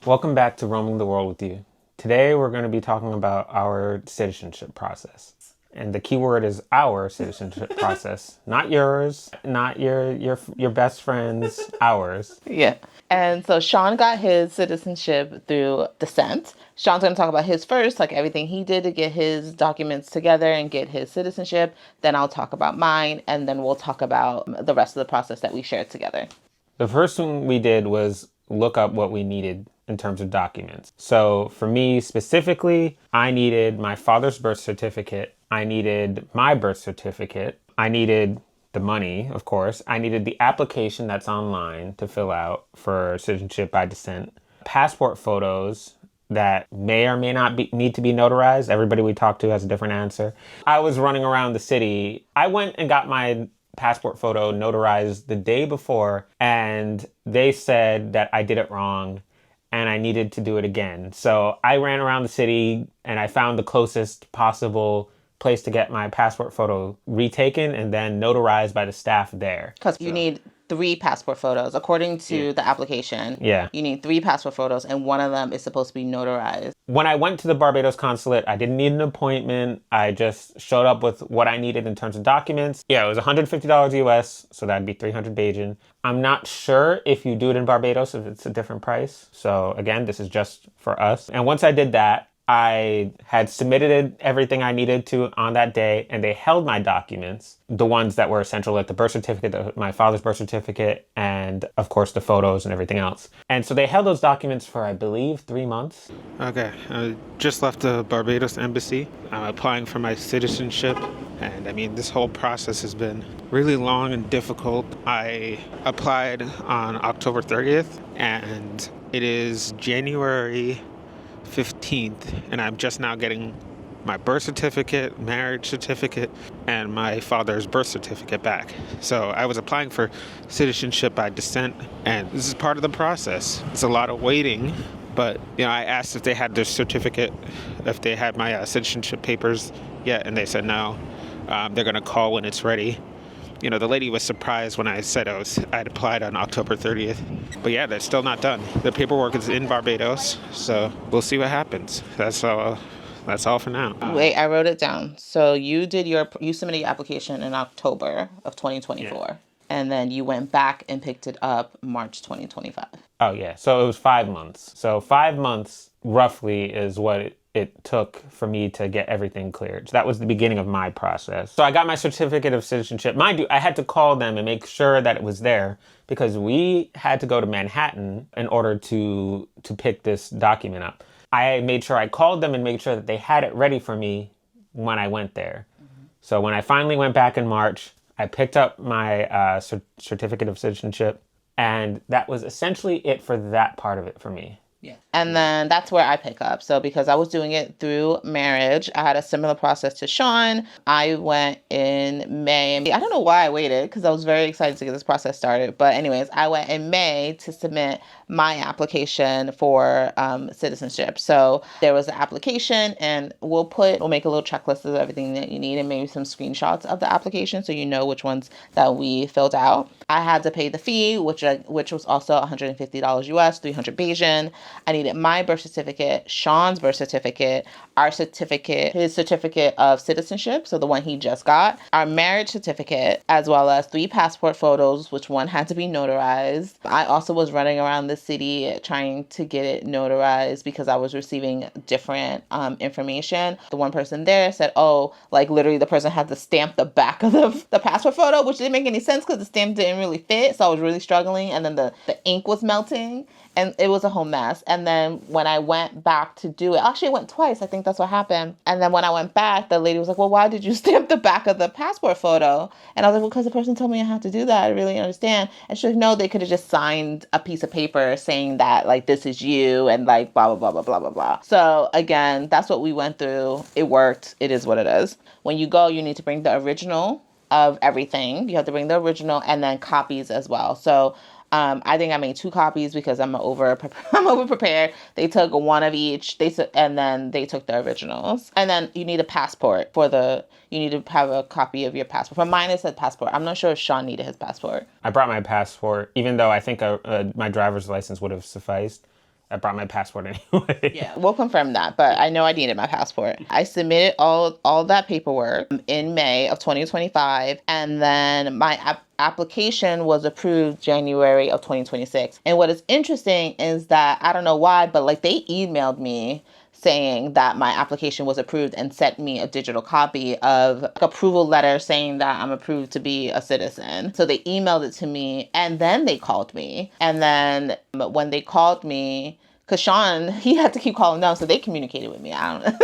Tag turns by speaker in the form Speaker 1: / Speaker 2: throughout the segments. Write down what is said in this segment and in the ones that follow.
Speaker 1: Welcome back to Roaming the World with You. Today we're going to be talking about our citizenship process. And the key word is our citizenship process, not yours, not your best friend's, ours.
Speaker 2: Yeah. And so Sean got his citizenship through descent. Sean's going to talk about his first, like everything he did to get his documents together and get his citizenship. Then I'll talk about mine, and then we'll talk about the rest of the process that we shared together.
Speaker 1: The first thing we did was look up what we needed in terms of documents. So for me specifically, I needed my father's birth certificate. I needed my birth certificate. I needed the money, of course. I needed the application that's online to fill out for citizenship by descent. Passport photos that may or may not need to be notarized. Everybody we talked to has a different answer. I was running around the city. I went and got my passport photo notarized the day before, and they said that I did it wrong and I needed to do it again. So I ran around the city and I found the closest possible place to get my passport photo retaken and then notarized by the staff there.
Speaker 2: Because you need 3 passport photos. According to the application, you need 3 passport photos, and one of them is supposed to be notarized.
Speaker 1: When I went to the Barbados consulate, I didn't need an appointment. I just showed up with what I needed in terms of documents. Yeah, it was $150 US, so that'd be 300 Bajan. I'm not sure if you do it in Barbados, if it's a different price. So again, this is just for us. And once I did that, I had submitted everything I needed to on that day, and they held my documents, the ones that were essential, like the birth certificate, my father's birth certificate, and of course the photos and everything else. And so they held those documents for, I believe, 3 months.
Speaker 3: Okay, I just left the Barbados embassy. I'm applying for my citizenship, and I mean, this whole process has been really long and difficult. I applied on October 30th, and it is January 15th, and I'm just now getting my birth certificate, marriage certificate, and my father's birth certificate back. So I was applying for citizenship by descent, and this is part of the process. It's a lot of waiting, but I asked if they had their certificate, if they had my citizenship papers yet, and they said no. They're going to call when it's ready. The lady was surprised when I said I'd applied on October 30th. But yeah, they're still not done. The paperwork is in Barbados, so we'll see what happens. That's all for now.
Speaker 2: Wait, I wrote it down. So you submitted your application in October of 2024. Yeah. And then you went back and picked it up March 2025.
Speaker 1: Oh yeah, so it was 5 months. So 5 months roughly is what it took for me to get everything cleared. So that was the beginning of my process. So I got my certificate of citizenship. Mind you, I had to call them and make sure that it was there because we had to go to Manhattan in order to pick this document up. I made sure I called them and made sure that they had it ready for me when I went there. Mm-hmm. So when I finally went back in March, I picked up my certificate of citizenship, and that was essentially it for that part of it for me.
Speaker 2: Yeah. And then that's where I pick up. So because I was doing it through marriage, I had a similar process to Sean. I went in May. I don't know why I waited because I was very excited to get this process started. But anyways, I went in May to submit my application for citizenship. So there was an application, and we'll make a little checklist of everything that you need and maybe some screenshots of the application so you know which ones that we filled out. I had to pay the fee, which was also $150 US, 300 Bajan. I needed my birth certificate, Sean's birth certificate, our certificate, his certificate of citizenship, so the one he just got, our marriage certificate, as well as 3 passport photos, which one had to be notarized. I also was running around the city trying to get it notarized because I was receiving different information. The one person there said, literally the person had to stamp the back of the passport photo, which didn't make any sense because the stamp didn't really fit, so I was really struggling, and then the ink was melting. And it was a whole mess. And then when I went back to do it, actually I went twice. I think that's what happened. And then when I went back, the lady was like, well, why did you stamp the back of the passport photo? And I was like, well, because the person told me I had to do that. I really understand. And she's like, no, they could have just signed a piece of paper saying that, like, this is you and, like, blah, blah, blah, blah, blah, blah, blah. So, again, that's what we went through. It worked. It is what it is. When you go, you need to bring the original of everything. You have to bring the original and then copies as well. So, I think I made 2 copies because I'm over prepared. They took one of each. And then they took the originals. And then you need a passport you need to have a copy of your passport. For mine, it said passport. I'm not sure if Sean needed his passport.
Speaker 1: I brought my passport, even though I think my driver's license would have sufficed. I brought my passport anyway.
Speaker 2: Yeah, we'll confirm that, but I know I needed my passport. I submitted all that paperwork in May of 2025, and then my application was approved January of 2026. And what is interesting is that I don't know why, but like they emailed me saying that my application was approved and sent me a digital copy of like, approval letter saying that I'm approved to be a citizen. So they emailed it to me, and then they called me. And then when they called me, because Sean, he had to keep calling them, so they communicated with me. I don't know.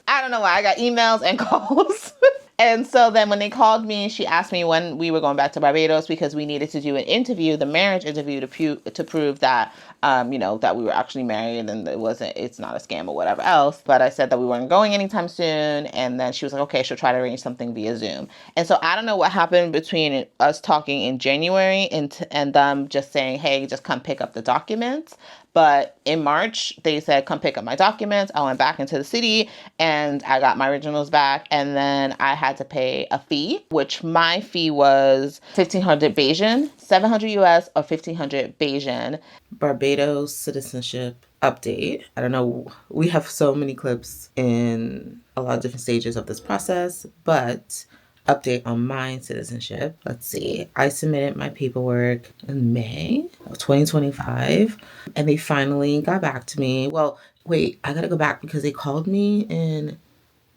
Speaker 2: I don't know why. I got emails and calls. And so then when they called me, she asked me when we were going back to Barbados because we needed to do an interview, the marriage interview, to prove that, that we were actually married and it's not a scam or whatever else. But I said that we weren't going anytime soon. And then she was like, okay, she'll try to arrange something via Zoom. And so I don't know what happened between us talking in January and them just saying, hey, just come pick up the documents. But in March, they said, come pick up my documents. I went back into the city and I got my originals back. And then I had to pay a fee, which my fee was 1,500 Bajan, 700 US or 1,500 Bajan. Barbados citizenship update. I don't know. We have so many clips in a lot of different stages of this process, but update on my citizenship. Let's see. I submitted my paperwork in May of 2025 and they finally got back to me. Well, wait, I gotta go back because they called me in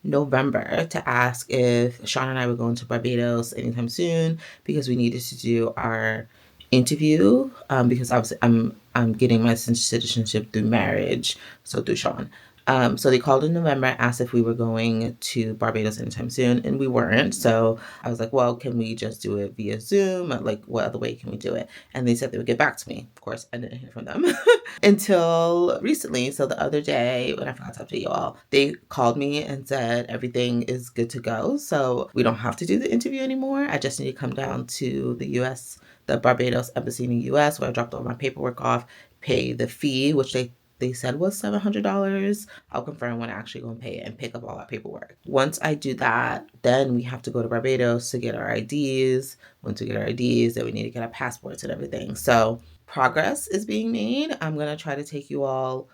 Speaker 2: November to ask if Sean and I were going to Barbados anytime soon because we needed to do our interview because obviously I'm getting my citizenship through marriage, so through Sean. So they called in November, asked if we were going to Barbados anytime soon, and we weren't. So I was like, well, can we just do it via Zoom? Like, what other way can we do it? And they said they would get back to me. Of course, I didn't hear from them until recently. So the other day, when I forgot to update you all, they called me and said everything is good to go. So we don't have to do the interview anymore. I just need to come down to the U.S., the Barbados Embassy in the U.S., where I dropped all my paperwork off, pay the fee, which they said was $700. I'll confirm when I actually go and pay it and pick up all that paperwork. Once I do that, then we have to go to Barbados to get our IDs. Once we get our IDs, then we need to get our passports and everything. So progress is being made. I'm going to try to take you all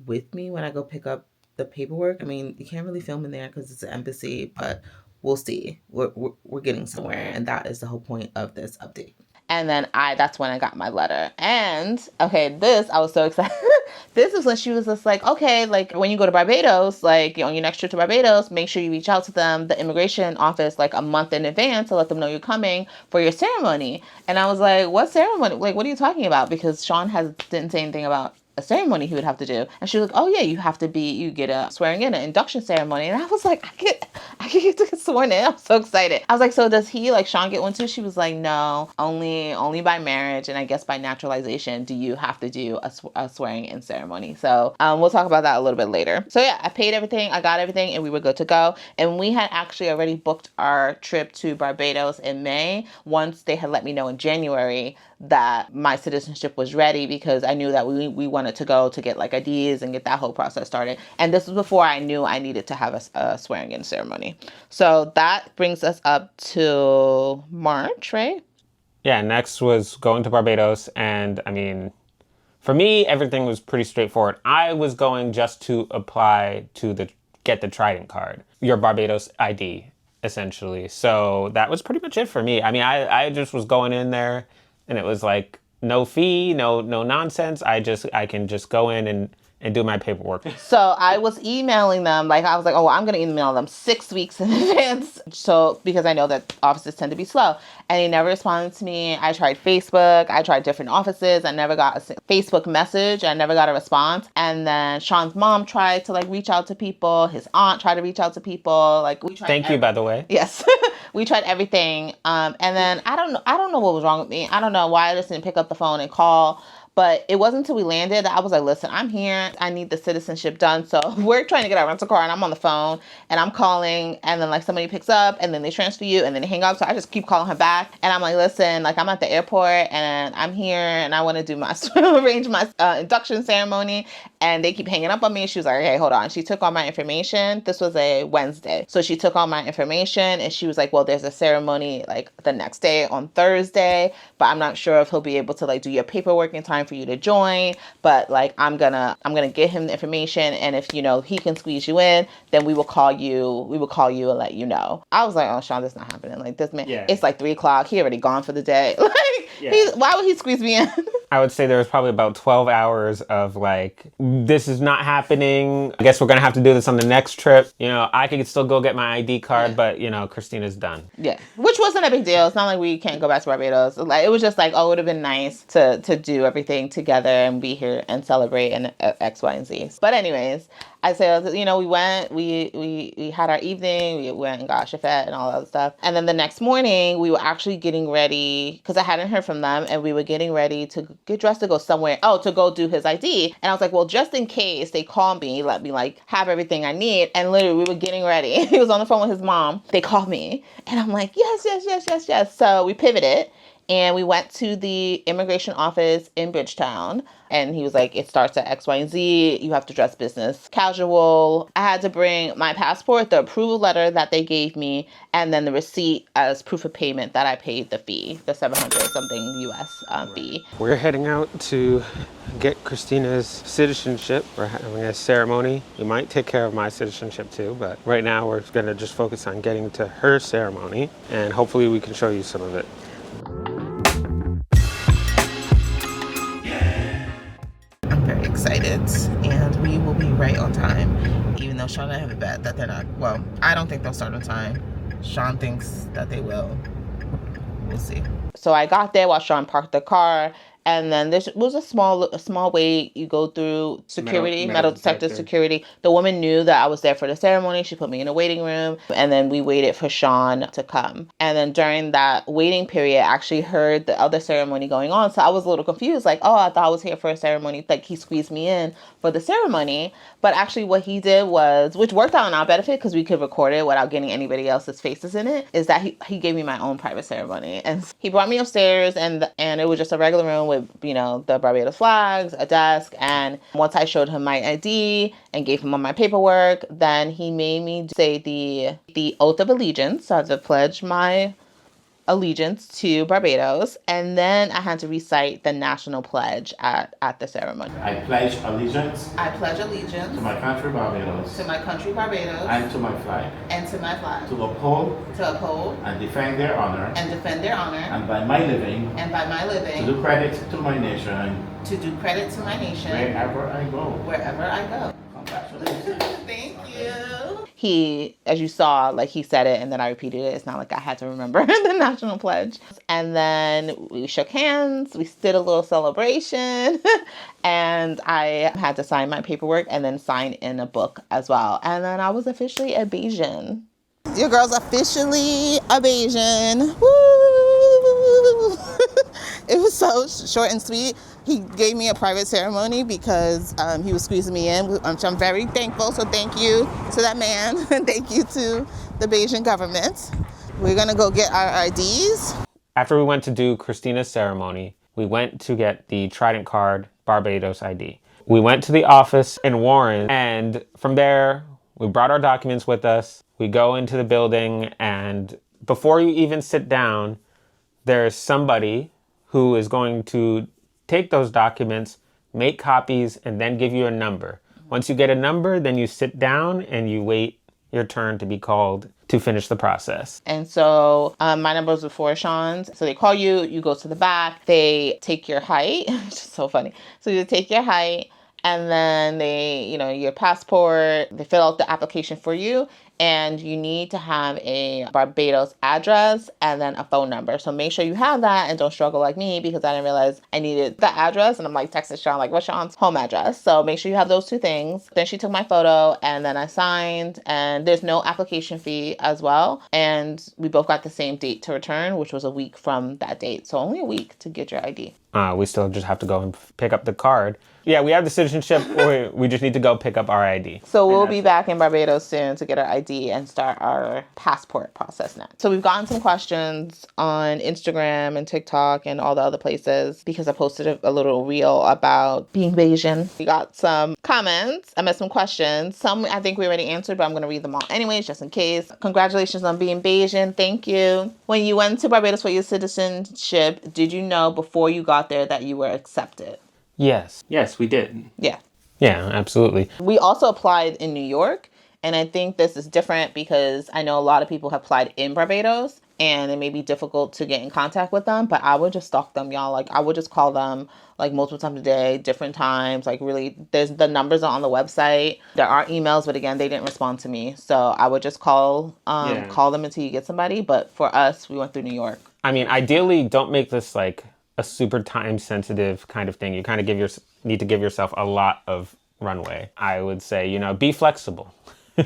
Speaker 2: with me when I go pick up the paperwork. I mean, you can't really film in there because it's an embassy, but we'll see. We're getting somewhere, and that is the whole point of this update. And then that's when I got my letter. And okay, I was so excited. This is when she was just like, okay, like when you go to Barbados, like on your next trip to Barbados, make sure you reach out to them, the immigration office, like a month in advance to let them know you're coming for your ceremony. And I was like, what ceremony? Like, what are you talking about? Because Sean didn't say anything about a ceremony he would have to do. And she was like, oh yeah, you get a swearing in, an induction ceremony. And I was like, I get to get sworn in. I'm so excited. I was like, so does Sean get one too? She was like, no, only by marriage. And I guess by naturalization, do you have to do a swearing in ceremony? So we'll talk about that a little bit later. So yeah, I paid everything, I got everything, and we were good to go. And we had actually already booked our trip to Barbados in May once they had let me know in January that my citizenship was ready because I knew that we wanted to go to get like IDs and get that whole process started. And this was before I knew I needed to have a swearing in ceremony. So that brings us up to March, right?
Speaker 1: Yeah, next was going to Barbados. And I mean, for me, everything was pretty straightforward. I was going just to apply to get the Trident card, your Barbados ID, essentially. So that was pretty much it for me. I mean, I just was going in there and it was like no fee, no nonsense. I can just go in and do my paperwork.
Speaker 2: So I was emailing them, like I was like, oh, I'm going to email them 6 weeks in advance. So because I know that offices tend to be slow. And he never responded to me. I tried Facebook. I tried different offices. I never got a Facebook message. I never got a response. And then Sean's mom tried to like reach out to people. His aunt tried to reach out to people. Like we tried.
Speaker 1: Thank you, by the way.
Speaker 2: Yes. We tried everything. And then I don't know what was wrong with me. I don't know why I just didn't pick up the phone and call. But it wasn't until we landed that I was like, listen, I'm here. I need the citizenship done. So we're trying to get our rental car and I'm on the phone and I'm calling and then like somebody picks up and then they transfer you and then they hang up. So I just keep calling her back. And I'm like, listen, like I'm at the airport and I'm here and I want to do arrange my induction ceremony. And they keep hanging up on me. She was like, okay, hold on. She took all my information. This was a Wednesday. So she took all my information and she was like, well, there's a ceremony like the next day on Thursday, but I'm not sure if he'll be able to like do your paperwork in time for you to join, but like I'm gonna get him the information, and if he can squeeze you in, then we will call you and let you know. I was like, oh, Sean, this is not happening. Like, this man, it's like 3:00. He already gone for the day. Like, why would he squeeze me in?
Speaker 1: I would say there was probably about 12 hours of like, this is not happening. I guess we're going to have to do this on the next trip. I could still go get my ID card, but Christina's done.
Speaker 2: Yeah, which wasn't a big deal. It's not like we can't go back to Barbados. Like, it was just like, oh, it would have been nice to do everything together and be here and celebrate and X, Y, and Z. But anyways, I said, we went, we had our evening, we went and got Chafette and all that stuff. And then the next morning, we were actually getting ready, because I hadn't heard from them, and we were getting ready to get dressed to go somewhere. Oh, to go do his ID. And I was like, well, just in case they call me, let me like have everything I need. And literally, we were getting ready. He was on the phone with his mom. They called me, and I'm like, yes. So we pivoted. And we went to the immigration office in Bridgetown. And he was like, it starts at X, Y, and Z. You have to dress business casual. I had to bring my passport, the approval letter that they gave me, and then the receipt as proof of payment that I paid the fee, the 700 something US fee.
Speaker 3: We're heading out to get Christina's citizenship. We're having a ceremony. We might take care of my citizenship too, but right now we're going to just focus on getting to her ceremony, and hopefully we can show you some of it.
Speaker 2: Very excited, and we will be right on time, even though Sean and I have a bet that they're not. Well, I don't think they'll start on time. Sean thinks that they will. We'll see. So I got there while Sean parked the car, and then there was a small wait. You go through security, metal detector security. The woman knew that I was there for the ceremony. She put me in a waiting room, and then we waited for Sean to come. And then during that waiting period, I actually heard the other ceremony going on. So I was a little confused, like, oh, I thought I was here for a ceremony. Like, he squeezed me in for the ceremony. But actually what he did was, which worked out in our benefit because we could record it without getting anybody else's faces in it, is that he gave me my own private ceremony. And he brought me upstairs, and it was just a regular room with, the Barbados flags, a desk. And once I showed him my ID and gave him all my paperwork, then he made me say the oath of allegiance. So I had to pledge my allegiance to Barbados, and then I had to recite the national pledge at the ceremony.
Speaker 4: I pledge allegiance.
Speaker 2: I pledge allegiance
Speaker 4: to my country Barbados.
Speaker 2: to my country Barbados
Speaker 4: And to my flag.
Speaker 2: and to my flag.
Speaker 4: To uphold.
Speaker 2: And
Speaker 4: defend their honor.
Speaker 2: And
Speaker 4: by my living. To do credit to my nation. Wherever I go. Congratulations.
Speaker 2: Thank you. He, as you saw, like, he said it and then I repeated it. It's not like I had to remember the national pledge. And then we shook hands. We did a little celebration. And I had to sign my paperwork and then sign in a book as well. And then I was officially a Bajan. Your girl's officially a Bajan. Woo! It was so short and sweet. He gave me a private ceremony because he was squeezing me in, which I'm very thankful. So thank you to that man, and thank you to the Bajan government. We're gonna go get our IDs.
Speaker 1: After we went to do Christina's ceremony, we went to get the Trident card Barbados ID. We went to the office in Warren, and from there, we brought our documents with us. We go into the building, and before you even sit down, there's somebody who is going to take those documents, make copies, and then give you a number. Once you get a number, then you sit down and you wait your turn to be called to finish the process.
Speaker 2: And so my number was before Sean's. So they call you, you go to the back, they take your height. It's just so funny. So you take your height, and then they, your passport, they fill out the application for you. And you need to have a Barbados address and then a phone number. So make sure you have that and don't struggle like me, because I didn't realize I needed the address. And I'm like texting Sean, like, what's Sean's home address? So make sure you have those two things. Then she took my photo and then I signed, and there's no application fee as well. And we both got the same date to return, which was a week from that date. So only a week to get your ID.
Speaker 1: We still just have to go and pick up the card. Yeah, we have the citizenship. We just need to go pick up our ID.
Speaker 2: So we'll be back in Barbados soon to get our ID and start our passport process next. So we've gotten some questions on Instagram and TikTok and all the other places because I posted a little reel about being Bajan. We got some comments. I met some questions. Some I think we already answered, but I'm going to read them all anyways, just in case. Congratulations on being Bajan. Thank you. When you went to Barbados for your citizenship, did you know before you got there that you were accepted?
Speaker 1: Yes.
Speaker 5: Yes, we did.
Speaker 2: Yeah.
Speaker 1: Yeah, absolutely.
Speaker 2: We also applied in New York, and I think this is different because I know a lot of people have applied in Barbados, and it may be difficult to get in contact with them, but I would just stalk them, y'all. Like, I would just call them, like, multiple times a day, different times. Like, really, there's the numbers are on the website. There are emails, but again, they didn't respond to me. So I would just call them until you get somebody. But for us, we went through New York.
Speaker 1: I mean, ideally, don't make this like a super time sensitive kind of thing. You kind of need to give yourself a lot of runway. I would say, be flexible.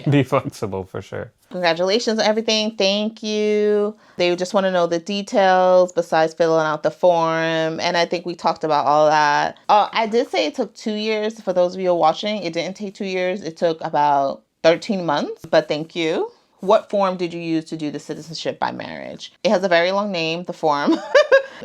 Speaker 1: Be flexible for sure.
Speaker 2: Congratulations on everything. Thank you. They just want to know the details besides filling out the form. And I think we talked about all that. I did say it took 2 years. For those of you watching, it didn't take 2 years. It took about 13 months, but thank you. What form did you use to do the citizenship by marriage? It has a very long name, the form.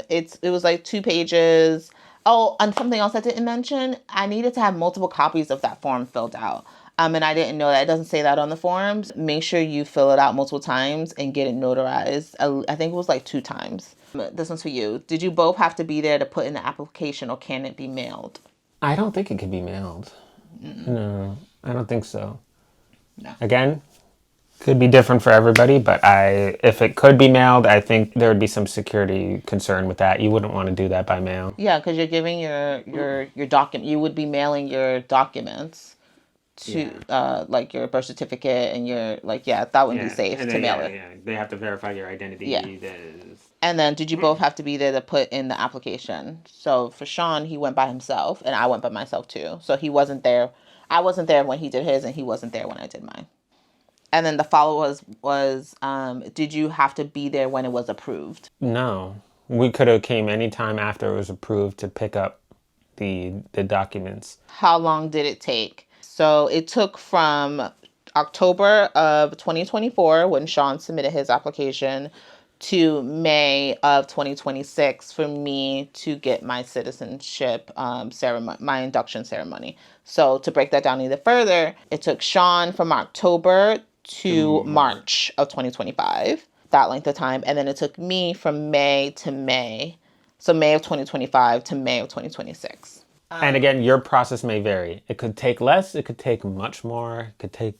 Speaker 2: It was like 2 pages. Oh, and something else I didn't mention, I needed to have multiple copies of that form filled out. And I didn't know that. It doesn't say that on the forms. Make sure you fill it out multiple times and get it notarized. I think it was like 2 times. This one's for you. Did you both have to be there to put in the application, or can it be mailed?
Speaker 1: I don't think it could be mailed. No, I don't think so.
Speaker 2: No.
Speaker 1: Again, could be different for everybody, but if it could be mailed, I think there would be some security concern with that. You wouldn't want to do that by mail.
Speaker 2: Yeah, because you're giving your document. You would be mailing your documents to like your birth certificate and your that wouldn't be safe to mail it.
Speaker 1: Yeah, they have to verify your identity.
Speaker 2: Yeah. And then did you both have to be there to put in the application? So for Sean, he went by himself, and I went by myself too. So he wasn't there. I wasn't there when he did his, and he wasn't there when I did mine. And then the follow was did you have to be there when it was approved?
Speaker 1: No, we could have came anytime after it was approved to pick up the documents.
Speaker 2: How long did it take? So it took from October of 2024 when Sean submitted his application to May of 2026 for me to get my citizenship ceremony, my induction ceremony. So to break that down even further, it took Sean from October to March of 2025, that length of time. And then it took me from May to May. So May of 2025 to May of 2026.
Speaker 1: And again, your process may vary. It could take less, it could take much more, it could take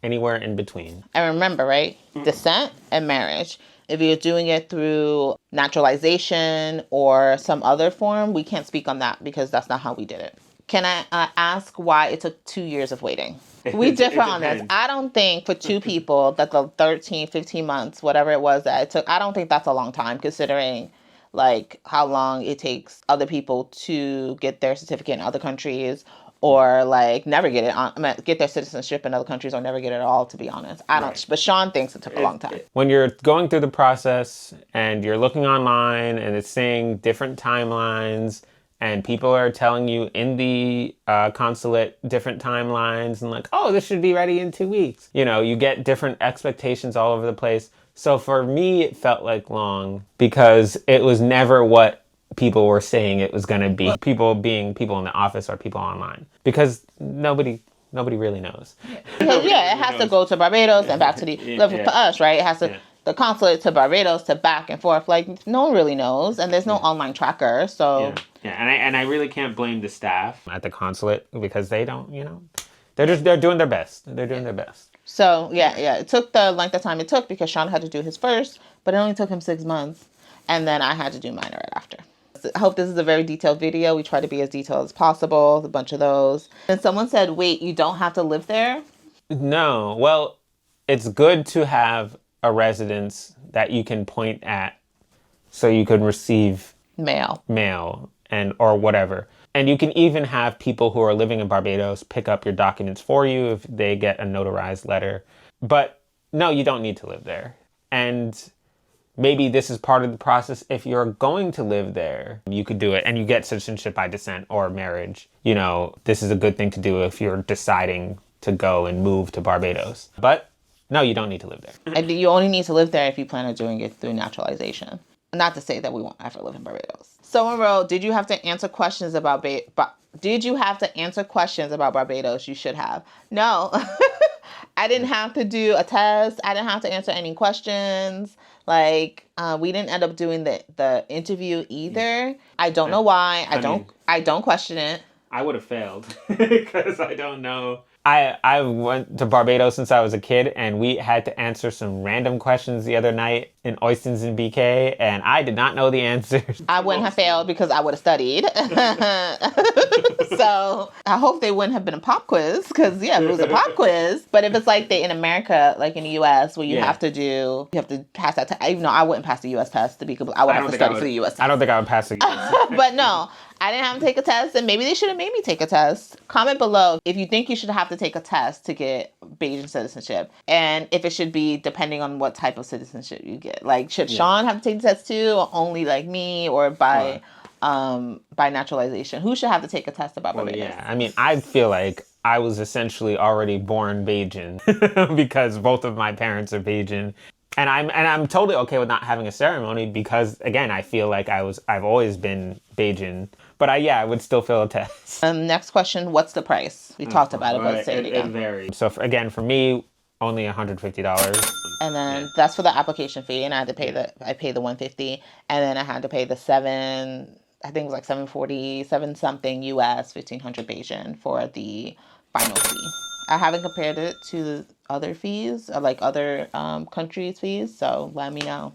Speaker 1: anywhere in between.
Speaker 2: And remember, right? Descent and marriage. If you're doing it through naturalization or some other form, we can't speak on that because that's not how we did it. Can I ask why it took 2 years of waiting? We differ on this. I don't think for 2 people that the 13, 15 months, whatever it was that it took, I don't think that's a long time considering like how long it takes other people to get their certificate in other countries or like never get it get their citizenship in other countries or never get it at all, to be honest. I don't, but Sean thinks it took a long time.
Speaker 1: When you're going through the process and you're looking online and it's saying different timelines and people are telling you in the consulate different timelines and like, oh, this should be ready in 2 weeks. You get different expectations all over the place. So for me, it felt like long because it was never what people were saying it was going to be. People being people in the office or people online, because nobody really knows.
Speaker 2: Because it has to go to Barbados and back to for us, right? It has to the consulate to Barbados to back and forth. Like no one really knows, and there's no online tracker. So
Speaker 1: and I really can't blame the staff at the consulate because they don't, they're doing their best. They're doing their best.
Speaker 2: So, it took the length of time it took because Sean had to do his first, but it only took him 6 months. And then I had to do mine right after. I hope this is a very detailed video. We try to be as detailed as possible, a bunch of those. And someone said, wait, you don't have to live there?
Speaker 1: No. Well, it's good to have a residence that you can point at so you can receive mail and or whatever. And you can even have people who are living in Barbados pick up your documents for you if they get a notarized letter. But no, you don't need to live there. And maybe this is part of the process. If you're going to live there, you could do it and you get citizenship by descent or marriage. This is a good thing to do if you're deciding to go and move to Barbados. But no, you don't need to live there.
Speaker 2: And you only need to live there if you plan on doing it through naturalization. Not to say that we won't ever live in Barbados. Someone wrote, did you have to answer questions about Barbados? You should have. No. I didn't have to do a test. I didn't have to answer any questions. Like, we didn't end up doing the interview either. I don't know why. I don't question it.
Speaker 1: I would have failed because I don't know. I went to Barbados since I was a kid, and we had to answer some random questions the other night in Oystons and BK, and I did not know the answers.
Speaker 2: I wouldn't have failed because I would have studied. So I hope they wouldn't have been a pop quiz because, yeah, if it was a pop quiz. But if it's like they in America, like in the U.S., where you have to pass that test. Even though I wouldn't pass the U.S. test to be completely, I would have to study for the U.S. test.
Speaker 1: I don't think I would pass the U.S.
Speaker 2: But no. I didn't have to take a test, and maybe they should have made me take a test. Comment below if you think you should have to take a test to get Bajan citizenship, and if it should be depending on what type of citizenship you get. Like, should Sean have to take the test too, or only like me, or by naturalization? Who should have to take a test about Barbados?
Speaker 1: Yeah, I mean, I feel like I was essentially already born Bajan because both of my parents are Bajan. And I'm totally okay with not having a ceremony because, again, I feel like I've always been Bajan. But I would still fail a test.
Speaker 2: Next question, what's the price? We talked about it, but say it again.
Speaker 1: It varies. So for me, only $150.
Speaker 2: And then that's for the application fee, and I had to pay I paid the $150, and then I had to pay the I think it was like $747 something US, 1,500 Bajan for the final fee. I haven't compared it to other fees, or like other countries' fees, so let me know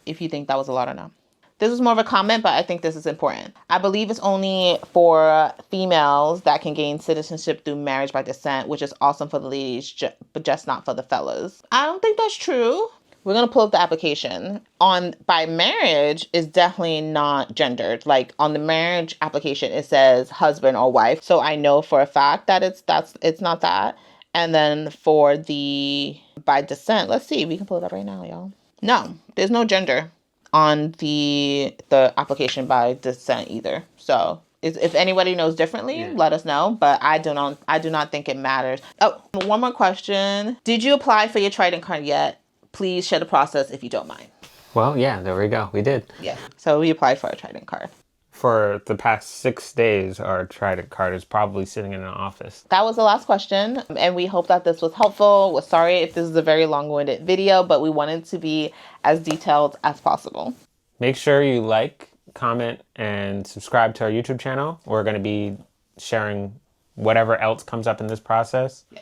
Speaker 2: if you think that was a lot or not. This is more of a comment, but I think this is important. I believe it's only for females that can gain citizenship through marriage by descent, which is awesome for the ladies, but just not for the fellas. I don't think that's true. We're going to pull up the application. By marriage is definitely not gendered. Like, on the marriage application, it says husband or wife. So I know for a fact that it's not that. And then for the by descent, let's see. We can pull it up right now, y'all. No, there's no gender on the application by descent either. So if anybody knows differently, let us know. But I do not think it matters. Oh, one more question. Did you apply for your Trident card yet? Please share the process if you don't mind.
Speaker 1: Well, yeah, there we go. We did.
Speaker 2: Yeah. So we applied for a Trident card.
Speaker 1: For the past 6 days, our Trident card is probably sitting in an office.
Speaker 2: That was the last question, and we hope that this was helpful. We're sorry if this is a very long-winded video, but we wanted to be as detailed as possible.
Speaker 1: Make sure you like, comment, and subscribe to our YouTube channel. We're going to be sharing whatever else comes up in this process. Yeah.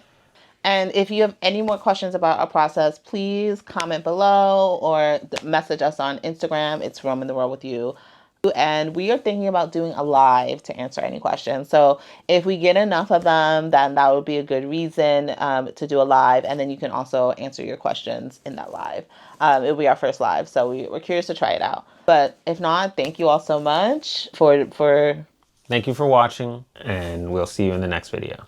Speaker 2: And if you have any more questions about our process, please comment below or message us on Instagram. It's Roam in the World with You. And we are thinking about doing a live to answer any questions. So if we get enough of them, then that would be a good reason to do a live. And then you can also answer your questions in that live. It'll be our first live. So we're curious to try it out. But if not, thank you all so much for...
Speaker 1: Thank you for watching, and we'll see you in the next video.